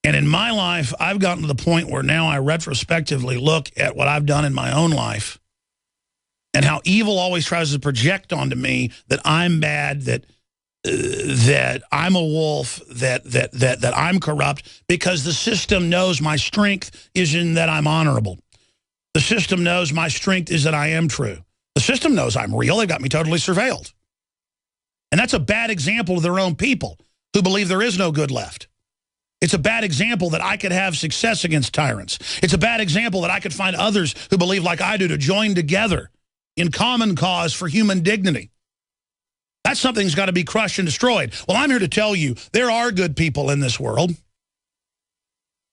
And in my life, I've gotten to the point where now I retrospectively look at what I've done in my own life and how evil always tries to project onto me that I'm bad, that I'm a wolf, that I'm corrupt, because the system knows my strength is in that I'm honorable. The system knows my strength is that I am true. The system knows I'm real. They've got me totally surveilled. And that's a bad example of their own people who believe there is no good left. It's a bad example that I could have success against tyrants. It's a bad example that I could find others who believe like I do to join together in common cause for human dignity. That something's got to be crushed and destroyed. Well, I'm here to tell you there are good people in this world.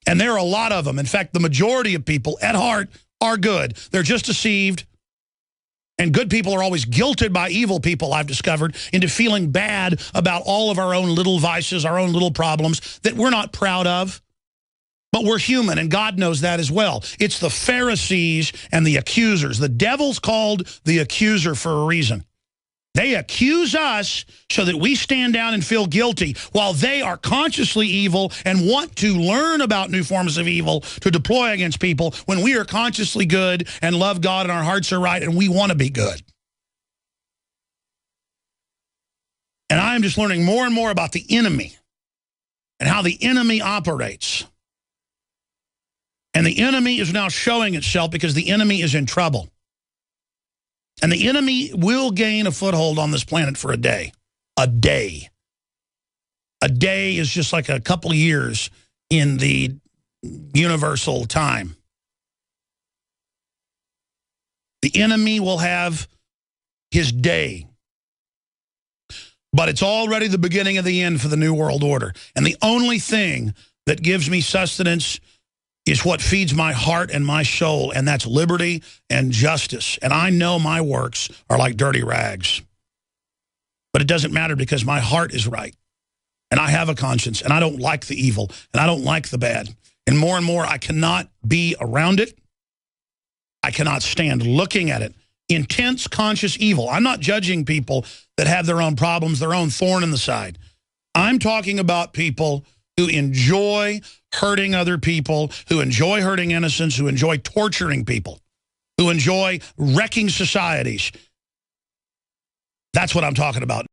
And there are a lot of them. In fact, the majority of people at heart are good. They're just deceived. And good people are always guilted by evil people, I've discovered, into feeling bad about all of our own little vices, our own little problems that we're not proud of. But we're human, and God knows that as well. It's the Pharisees and the accusers. The devil's called the accuser for a reason. They accuse us so that we stand down and feel guilty, while they are consciously evil and want to learn about new forms of evil to deploy against people, when we are consciously good and love God and our hearts are right and we want to be good. And I'm just learning more and more about the enemy and how the enemy operates. And the enemy is now showing itself because the enemy is in trouble. And the enemy will gain a foothold on this planet for a day. A day. A day is just like a couple of years in the universal time. The enemy will have his day. But it's already the beginning of the end for the New World Order. And the only thing that gives me sustenance is what feeds my heart and my soul, and that's liberty and justice. And I know my works are like dirty rags. But it doesn't matter because my heart is right. And I have a conscience, and I don't like the evil, and I don't like the bad. And more, I cannot be around it. I cannot stand looking at it. Intense, conscious evil. I'm not judging people that have their own problems, their own thorn in the side. I'm talking about people who enjoy hurting other people, who enjoy hurting innocents, who enjoy torturing people, who enjoy wrecking societies. That's what I'm talking about.